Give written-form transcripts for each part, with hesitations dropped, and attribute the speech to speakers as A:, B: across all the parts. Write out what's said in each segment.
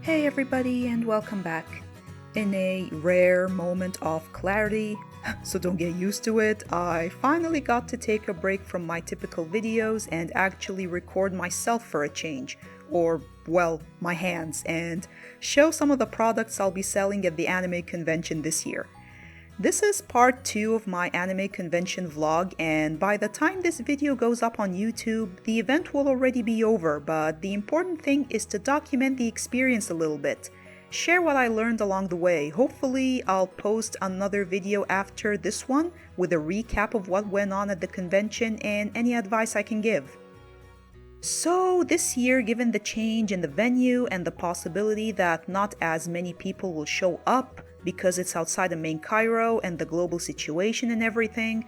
A: Hey everybody, and welcome back. In a rare moment of clarity, so don't get used to it, I finally got to take a break from my typical videos and actually record myself for a change, or, well, my hands, and show some of the products I'll be selling at the anime convention this year. This is part 2 of my anime convention vlog, and by the time this video goes up on YouTube, the event will already be over, but the important thing is to document the experience a little bit. Share what I learned along the way. Hopefully, I'll post another video after this one with a recap of what went on at the convention and any advice I can give. So this year, given the change in the venue and the possibility that not as many people will show up because it's outside the main Cairo and the global situation and everything,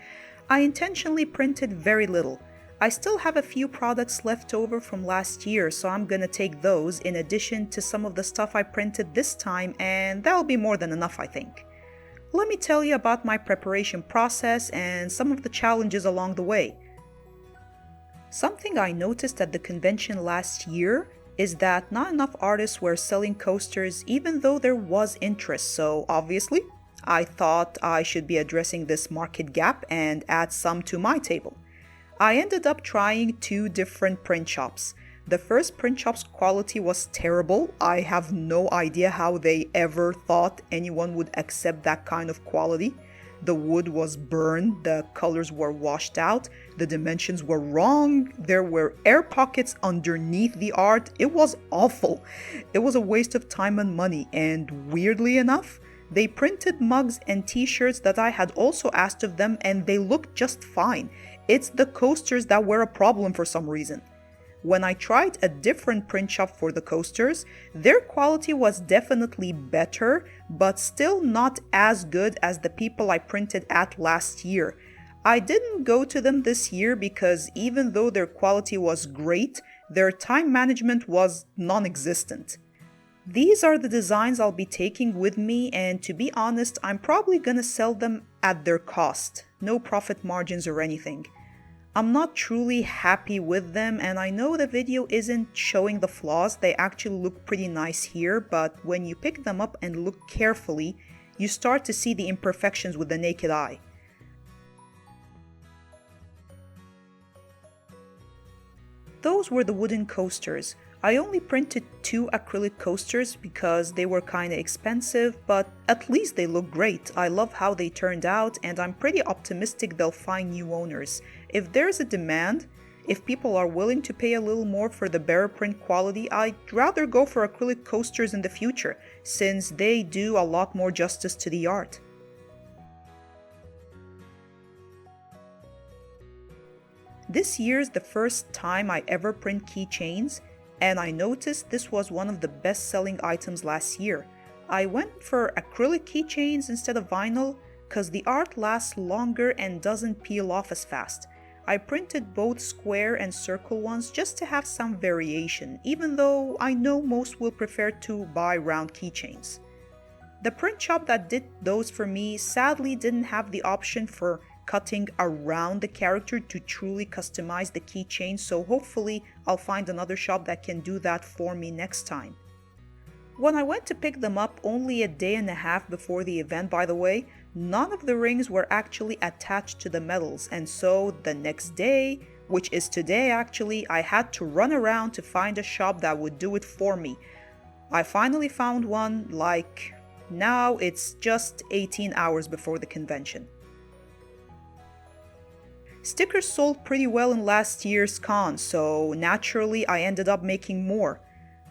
A: I intentionally printed very little. I still have a few products left over from last year, so I'm gonna take those in addition to some of the stuff I printed this time, and that'll be more than enough, I think. Let me tell you about my preparation process and some of the challenges along the way. Something I noticed at the convention last year is that not enough artists were selling coasters even though there was interest, so obviously, I thought I should be addressing this market gap and add some to my table. I ended up trying 2 different print shops. The first print shop's quality was terrible. I have no idea how they ever thought anyone would accept that kind of quality. The wood was burned, the colors were washed out, the dimensions were wrong, there were air pockets underneath the art. It was awful. It was a waste of time and money, and weirdly enough, they printed mugs and t-shirts that I had also asked of them, and they looked just fine. It's the coasters that were a problem for some reason. When I tried a different print shop for the coasters, their quality was definitely better, but still not as good as the people I printed at last year. I didn't go to them this year because even though their quality was great, their time management was non-existent. These are the designs I'll be taking with me, and to be honest, I'm probably gonna sell them at their cost. No profit margins or anything. I'm not truly happy with them, and I know the video isn't showing the flaws. They actually look pretty nice here, but when you pick them up and look carefully, you start to see the imperfections with the naked eye. Those were the wooden coasters. I only printed 2 acrylic coasters because they were kinda expensive, but at least they look great. I love how they turned out, and I'm pretty optimistic they'll find new owners. If there's a demand, if people are willing to pay a little more for the better print quality, I'd rather go for acrylic coasters in the future, since they do a lot more justice to the art. This year's the first time I ever print keychains, and I noticed this was one of the best-selling items last year. I went for acrylic keychains instead of vinyl because the art lasts longer and doesn't peel off as fast. I printed both square and circle ones just to have some variation, even though I know most will prefer to buy round keychains. The print shop that did those for me sadly didn't have the option for cutting around the character to truly customize the keychain, so hopefully I'll find another shop that can do that for me next time. When I went to pick them up only a day and a half before the event, by the way, none of the rings were actually attached to the medals, and so the next day, which is today actually, I had to run around to find a shop that would do it for me. I finally found one, like now it's just 18 hours before the convention. Stickers sold pretty well in last year's con, so naturally I ended up making more.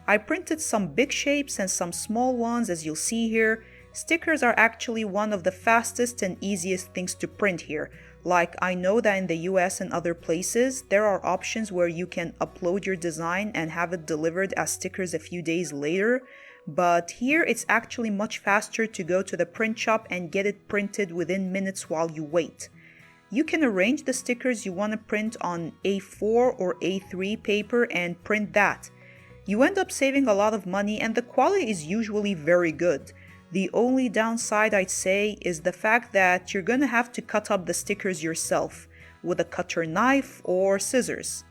A: I printed some big shapes and some small ones, as you'll see here. Stickers are actually one of the fastest and easiest things to print here. Like, I know that in the US and other places, there are options where you can upload your design and have it delivered as stickers a few days later, but here it's actually much faster to go to the print shop and get it printed within minutes while you wait. You can arrange the stickers you want to print on A4 or A3 paper and print that. You end up saving a lot of money, and the quality is usually very good. The only downside I'd say is the fact that you're gonna have to cut up the stickers yourself with a cutter knife or scissors.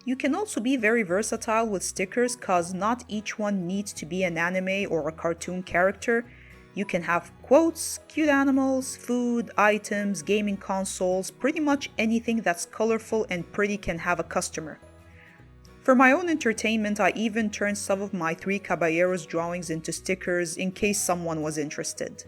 A: You can also be very versatile with stickers cause not each one needs to be an anime or a cartoon character. You can have quotes, cute animals, food, items, gaming consoles, pretty much anything that's colorful and pretty can have a customer. For my own entertainment, I even turned some of my Three Caballeros drawings into stickers in case someone was interested.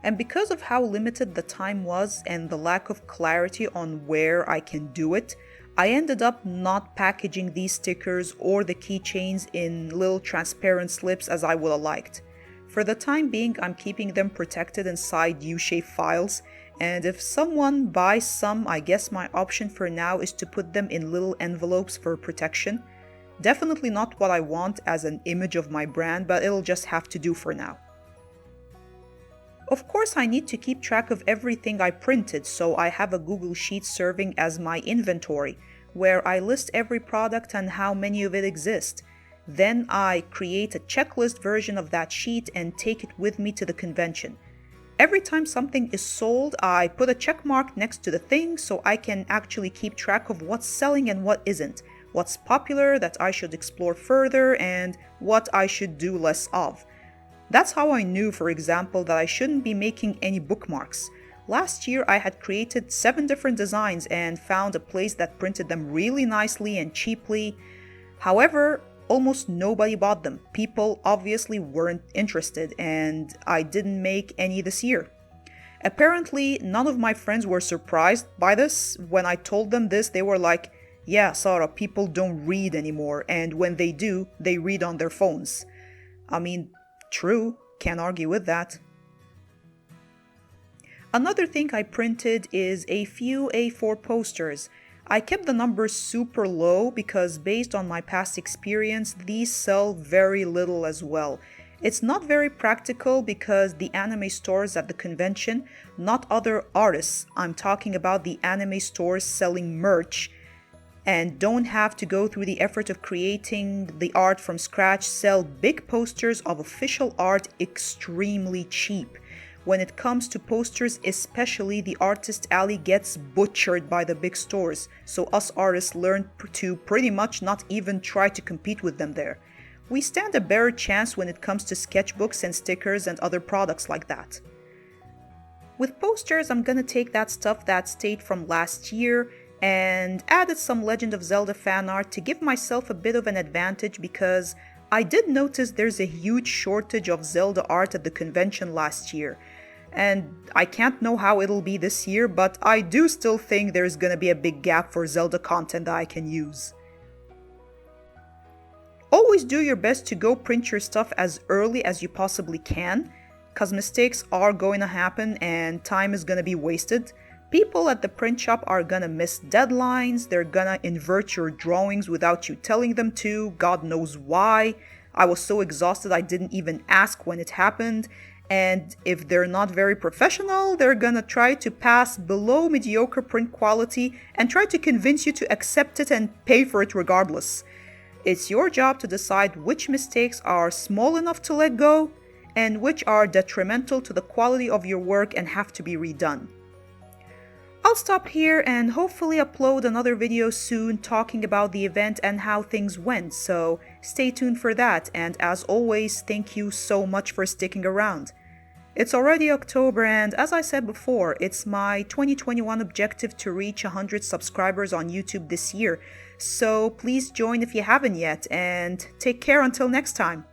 A: And because of how limited the time was and the lack of clarity on where I can do it, I ended up not packaging these stickers or the keychains in little transparent slips as I would have liked. For the time being, I'm keeping them protected inside U-shaped files, and if someone buys some, I guess my option for now is to put them in little envelopes for protection. Definitely not what I want as an image of my brand, but it'll just have to do for now. Of course, I need to keep track of everything I printed, so I have a Google Sheet serving as my inventory, where I list every product and how many of it exist. Then I create a checklist version of that sheet and take it with me to the convention. Every time something is sold, I put a check mark next to the thing so I can actually keep track of what's selling and what isn't, what's popular that I should explore further, and what I should do less of. That's how I knew, for example, that I shouldn't be making any bookmarks. Last year I had created 7 different designs and found a place that printed them really nicely and cheaply. However, almost nobody bought them. People obviously weren't interested, and I didn't make any this year. Apparently, none of my friends were surprised by this. When I told them this, they were like, "Yeah, Sarah, people don't read anymore, and when they do, they read on their phones." I mean, true, can't argue with that. Another thing I printed is a few A4 posters. I kept the numbers super low because based on my past experience, these sell very little as well. It's not very practical because the anime stores at the convention, not other artists, I'm talking about the anime stores selling merch, and don't have to go through the effort of creating the art from scratch, sell big posters of official art extremely cheap. When it comes to posters especially, the artist alley gets butchered by the big stores, so us artists learn to pretty much not even try to compete with them there. We stand a better chance when it comes to sketchbooks and stickers and other products like that. With posters, I'm gonna take that stuff that stayed from last year and added some Legend of Zelda fan art to give myself a bit of an advantage because I did notice there's a huge shortage of Zelda art at the convention last year. And I can't know how it'll be this year, but I do still think there's gonna be a big gap for Zelda content that I can use. Always do your best to go print your stuff as early as you possibly can, cause mistakes are going to happen and time is gonna be wasted. People at the print shop are gonna miss deadlines, they're gonna invert your drawings without you telling them to, God knows why. I was so exhausted I didn't even ask when it happened, and if they're not very professional, they're gonna try to pass below mediocre print quality and try to convince you to accept it and pay for it regardless. It's your job to decide which mistakes are small enough to let go and which are detrimental to the quality of your work and have to be redone. I'll stop here and hopefully upload another video soon talking about the event and how things went, so stay tuned for that, and as always, thank you so much for sticking around. It's already October, and as I said before, it's my 2021 objective to reach 100 subscribers on YouTube this year, so please join if you haven't yet, and take care until next time.